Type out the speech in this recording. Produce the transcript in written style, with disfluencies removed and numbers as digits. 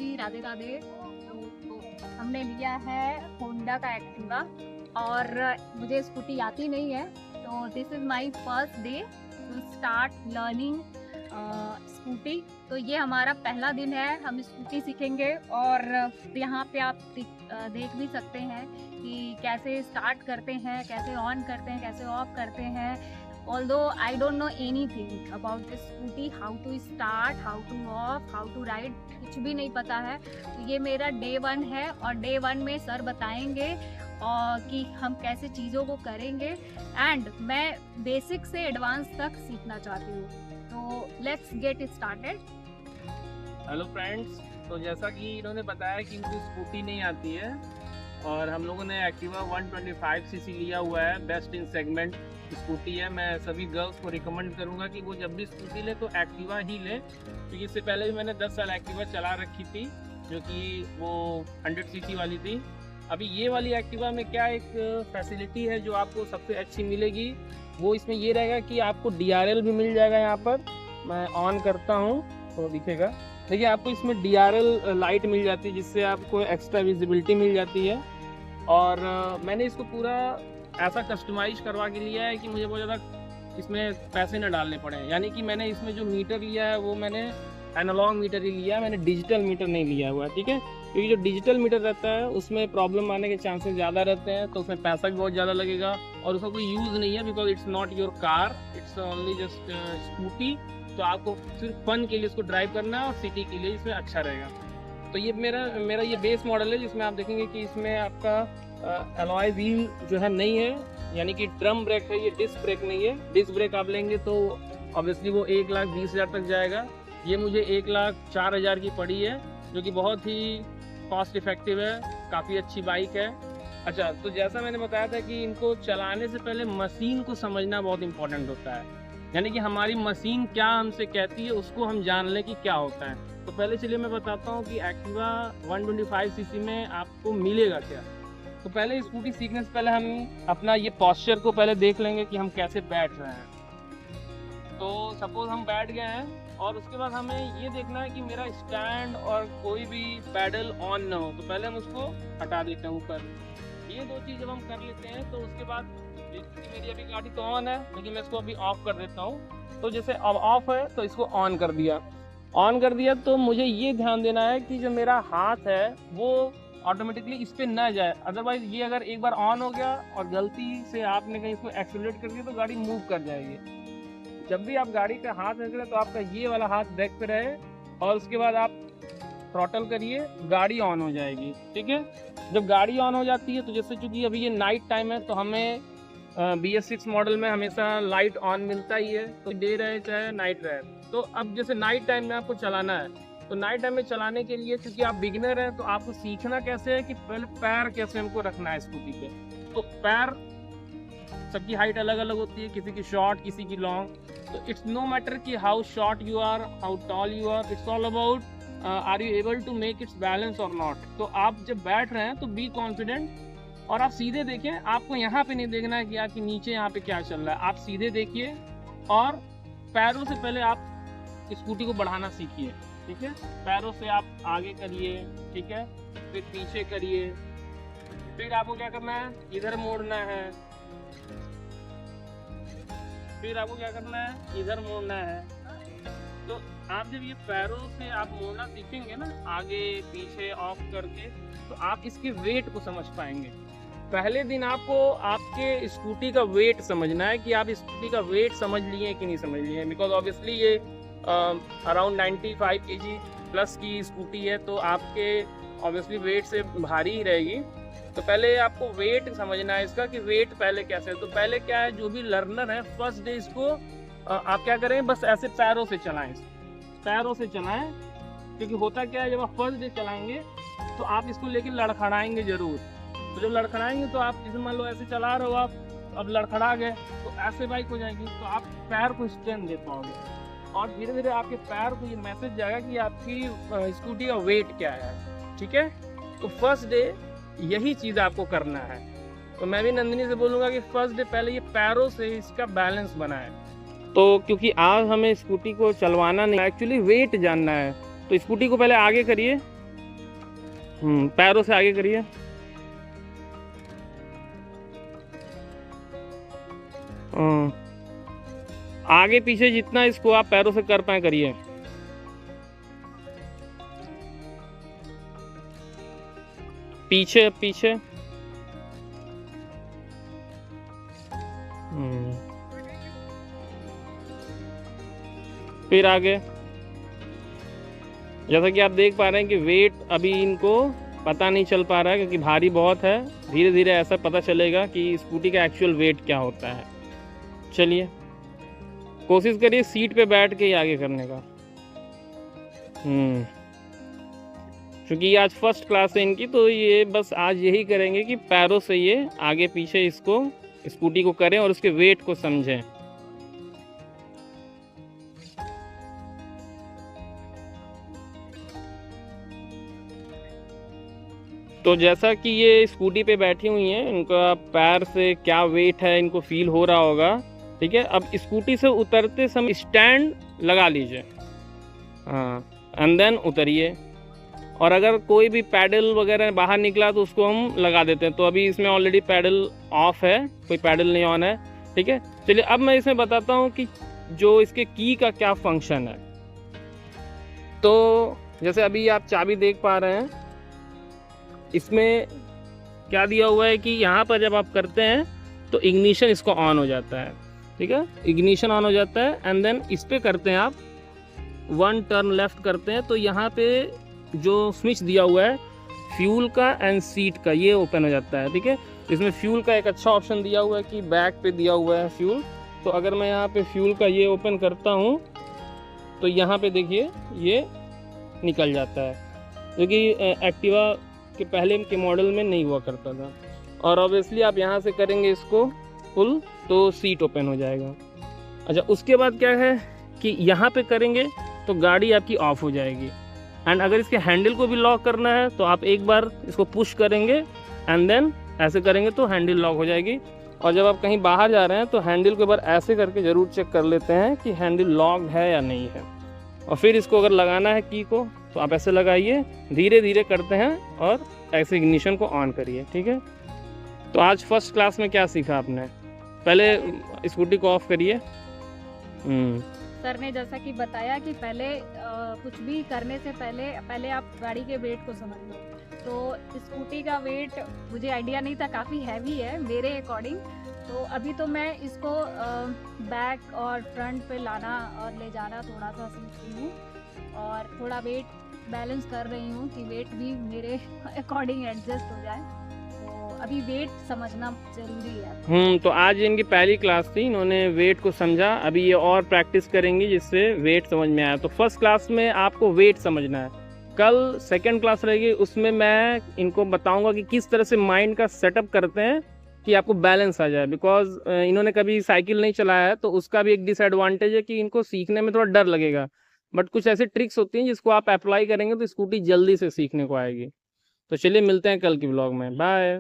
जी, राधे राधे। तो हमने लिया है होंडा का एक्टिवा और मुझे स्कूटी आती नहीं है, तो this is my first day to start learning Scooty. तो ये हमारा पहला दिन है, हम स्कूटी सीखेंगे और यहाँ पे आप देख भी सकते हैं कि कैसे स्टार्ट करते हैं, कैसे ऑन करते हैं, कैसे ऑफ करते हैं। Although I don't know anything about this scooty, how to start, how to off, how to ride, कुछ भी नहीं पता है। तो ये मेरा डे 1 है और डे 1 में सर बताएंगे और कि हम कैसे चीज़ों को करेंगे एंड मैं बेसिक से एडवांस तक सीखना चाहती हूँ। तो let's get started. Hello friends, तो जैसा कि इन्होंने बताया कि इनको स्कूटी नहीं आती है और हम लोगों ने एक्टिवा 125 सीसी लिया हुआ है, बेस्ट इन सेगमेंट स्कूटी है। मैं सभी गर्ल्स को रिकमेंड करूंगा कि वो जब भी स्कूटी ले तो एक्टिवा ही ले, क्योंकि इससे पहले भी मैंने 10 साल एक्टिवा चला रखी थी जो कि वो 100 सीसी वाली थी। अभी ये वाली एक्टिवा में क्या एक फैसिलिटी है जो आपको सबसे अच्छी मिलेगी, वो इसमें ये रहेगा कि आपको DRL भी मिल जाएगा। यहाँ पर मैं ऑन करता हूँ तो दिखेगा, देखिए आपको इसमें DRL लाइट मिल जाती है जिससे आपको एक्स्ट्रा विजिबिलिटी मिल जाती है। और मैंने इसको पूरा ऐसा कस्टमाइज करवा के लिया है कि मुझे बहुत ज़्यादा इसमें पैसे न डालने पड़े। यानी कि मैंने इसमें जो मीटर लिया है वो मैंने एनालॉग मीटर ही लिया है, मैंने डिजिटल मीटर नहीं लिया हुआ है, ठीक है। क्योंकि जो डिजिटल मीटर रहता है उसमें प्रॉब्लम आने के चांसेस ज़्यादा रहते हैं, तो उसमें पैसा भी बहुत ज़्यादा लगेगा और उसका कोई यूज़ नहीं है, because it's not your car, it's only just scooty. तो आपको सिर्फ फन के लिए इसको ड्राइव करना है और सिटी के लिए इसमें अच्छा रहेगा। तो ये मेरा ये बेस मॉडल है जिसमें आप देखेंगे कि इसमें आपका अलॉय व्हील जो है नहीं है, यानी कि ड्रम ब्रेक है, ये डिस्क ब्रेक नहीं है। डिस्क ब्रेक आप लेंगे तो ऑब्वियसली वो 1,20,000 तक जाएगा। ये मुझे 1,04,000 की पड़ी है, जो कि बहुत ही कॉस्ट इफेक्टिव है, काफ़ी अच्छी बाइक है। अच्छा, तो जैसा मैंने बताया था कि इनको चलाने से पहले मशीन को समझना बहुत इंपॉर्टेंट होता है, यानी कि हमारी मशीन क्या हमसे कहती है उसको हम जान लें कि क्या होता है। तो पहले चलिए मैं बताता हूँ कि एक्टिवा 125 सीसी में आपको मिलेगा क्या। तो पहले स्कूटी सीखने से पहले हम अपना ये पॉस्चर को पहले देख लेंगे कि हम कैसे बैठ रहे हैं। तो सपोज हम बैठ गए हैं और उसके बाद हमें ये देखना है कि मेरा स्टैंड और कोई भी पैडल ऑन ना हो, तो पहले हम उसको हटा देते हैं ऊपर। ये दो चीज़ जब हम कर लेते हैं तो उसके बाद मेरी अभी गाड़ी तो ऑन है, लेकिन मैं इसको अभी ऑफ कर देता हूँ। तो जैसे अब ऑफ है तो इसको ऑन कर दिया। तो मुझे ये ध्यान देना है कि जो मेरा हाथ है वो ऑटोमेटिकली इस पर ना जाए, अदरवाइज ये अगर एक बार ऑन हो गया और गलती से आपने कहीं इसको एक्सीलरेट कर दिया तो गाड़ी मूव कर जाएगी। जब भी आप गाड़ी का हाथ रखें तो आपका ये वाला हाथ ब्रेक पे रहे और उसके बाद आप थ्रॉटल करिए, गाड़ी ऑन हो जाएगी, ठीक है। जब गाड़ी ऑन हो जाती है तो जैसे चूंकि अभी ये नाइट टाइम है तो हमें BS6 मॉडल में हमेशा लाइट ऑन मिलता ही है, तो डे रहे चाहे नाइट रहे। तो अब जैसे नाइट टाइम में आपको चलाना है, तो नाइट टाइम में चलाने के लिए क्योंकि आप बिगिनर हैं तो आपको सीखना कैसे है कि पहले पैर कैसे हमको रखना है स्कूटी पे। तो पैर सबकी हाइट अलग अलग होती है, किसी की शॉर्ट किसी की लॉन्ग। तो इट्स नो मैटर कि how short you are, how tall you are, it's all about are you able to make it's balance और नॉट। तो आप जब बैठ रहे हैं तो बी कॉन्फिडेंट और आप सीधे देखें, आपको यहाँ पे नहीं देखना है कि आपके नीचे यहाँ पे क्या चल रहा है, आप सीधे देखिए और पैरों से पहले आप स्कूटी को बढ़ाना सीखिए, ठीक है। पैरों से आप आगे करिए, ठीक है, फिर पीछे करिए, फिर आपको क्या करना है, इधर मोड़ना है, फिर आपको क्या करना है, इधर मोड़ना है। तो आप जब ये पैरों से आप मोड़ना सीखेंगे ना, आगे पीछे ऑफ करके, तो आप इसके वेट को समझ पाएंगे। पहले दिन आपको आपके स्कूटी का वेट समझना है कि आप स्कूटी का वेट समझ लिए कि नहीं समझ लिए, बिकॉज ऑब्वियसली ये अराउंड 95 kg प्लस की स्कूटी है, तो आपके ऑब्वियसली वेट से भारी ही रहेगी। तो पहले आपको वेट समझना है इसका कि वेट पहले कैसे है। तो पहले क्या है, जो भी लर्नर है फर्स्ट डे इसको आप क्या करें, बस ऐसे पैरों से चलाएं, पैरों से चलाएं। क्योंकि होता क्या है, जब आप फर्स्ट डे चलाएंगे तो आप इसको लेके लड़खड़ाएंगे ज़रूर। तो जब लड़खड़ाएंगे तो आप जैसे मान लो ऐसे चला रहे हो आप, अब लड़खड़ा गए तो ऐसे बाइक हो जाएगी, तो आप पैर को स्ट्रेंथ दे पाओगे और धीरे धीरे आपके पैर को ये मैसेज जाएगा कि आपकी स्कूटी का वेट क्या है, ठीक है। तो फर्स्ट डे यही चीज़ आपको करना है। तो मैं भी नंदिनी से बोलूँगा कि फर्स्ट डे पहले ये पैरों से इसका बैलेंस बनाए। तो क्योंकि आज हमें स्कूटी को चलवाना नहीं, एक्चुअली वेट जानना है, तो स्कूटी को पहले आगे करिए, पैरों से आगे करिए। आगे पीछे जितना इसको आप पैरों से कर पाए करिए। पीछे पीछे। फिर आगे। जैसा कि आप देख पा रहे हैं कि वेट अभी इनको पता नहीं चल पा रहा है क्योंकि भारी बहुत है। धीरे धीरे ऐसा पता चलेगा कि स्कूटी का एक्चुअल वेट क्या होता है। चलिए कोशिश करिए सीट पे बैठ के ही आगे करने का। क्योंकि आज फर्स्ट क्लास है इनकी, तो ये बस आज यही करेंगे कि पैरों से ये आगे पीछे इसको स्कूटी को करें और उसके वेट को समझें। तो जैसा कि ये स्कूटी पे बैठी हुई हैं, इनका पैर से क्या वेट है इनको फील हो रहा होगा। ठीक है, अब स्कूटी से उतरते समय स्टैंड लगा लीजिए। हाँ, एंड देन उतरिए। और अगर कोई भी पैडल वगैरह बाहर निकला तो उसको हम लगा देते हैं। तो अभी इसमें ऑलरेडी पैडल ऑफ है, कोई पैडल नहीं ऑन है। ठीक है, चलिए अब मैं इसमें बताता हूँ कि जो इसके की का क्या फंक्शन है। तो जैसे अभी आप चाबी देख पा रहे हैं, इसमें क्या दिया हुआ है कि यहाँ पर जब आप करते हैं तो इग्निशन इसको ऑन हो जाता है। ठीक है, इग्निशन ऑन हो जाता है एंड देन इस पे करते हैं आप 1 टर्न लेफ्ट करते हैं तो यहाँ पे जो स्विच दिया हुआ है फ्यूल का एंड सीट का, ये ओपन हो जाता है। ठीक है, इसमें फ्यूल का एक अच्छा ऑप्शन दिया हुआ है कि बैक पे दिया हुआ है फ्यूल। तो अगर मैं यहाँ पे फ्यूल का ये ओपन करता हूँ तो यहाँ पे देखिए ये निकल जाता है, जो कि एक्टिवा के पहले के मॉडल में नहीं हुआ करता था। और ऑब्वियसली आप यहाँ से करेंगे इसको फुल तो सीट ओपन हो जाएगा। अच्छा, उसके बाद क्या है कि यहाँ पे करेंगे तो गाड़ी आपकी ऑफ हो जाएगी। एंड अगर इसके हैंडल को भी लॉक करना है तो आप एक बार इसको पुश करेंगे एंड देन ऐसे करेंगे तो हैंडल लॉक हो जाएगी। और जब आप कहीं बाहर जा रहे हैं तो हैंडल को एक बार ऐसे करके ज़रूर चेक कर लेते हैं कि हैंडल लॉक्ड है या नहीं है। और फिर इसको अगर लगाना है की को तो आप ऐसे लगाइए, धीरे धीरे करते हैं और ऐसे इग्निशन को ऑन करिए। ठीक है, तो आज फर्स्ट क्लास में क्या सीखा आपने? पहले स्कूटी को ऑफ करिए। सर ने जैसा कि बताया कि पहले कुछ भी करने से पहले आप गाड़ी के वेट को समझ लो। तो स्कूटी का वेट मुझे आइडिया नहीं था, काफ़ी हैवी है मेरे अकॉर्डिंग। तो अभी तो मैं इसको बैक और फ्रंट पे लाना और ले जाना थोड़ा सा सीख रही हूँ और थोड़ा वेट बैलेंस कर रही हूँ कि वेट भी मेरे अकॉर्डिंग एडजस्ट हो जाए। तो अभी वेट समझना जरूरी है। तो आज इनकी पहली क्लास थी, इन्होंने वेट को समझा। अभी ये और प्रैक्टिस करेंगी जिससे वेट समझ में आया। तो फर्स्ट क्लास में आपको वेट समझना है। कल सेकंड क्लास रहेगी, उसमें मैं इनको बताऊंगा कि किस तरह से माइंड का सेटअप करते हैं कि आपको बैलेंस आ जाए। बिकॉज इन्होंने कभी साइकिल नहीं चलाया है तो उसका भी एक डिसएडवांटेज है कि इनको सीखने में थोड़ा डर लगेगा। बट कुछ ऐसी ट्रिक्स होती हैं जिसको आप अप्लाई करेंगे तो स्कूटी जल्दी से सीखने को आएगी। तो चलिए मिलते हैं कल की व्लॉग में। बाय।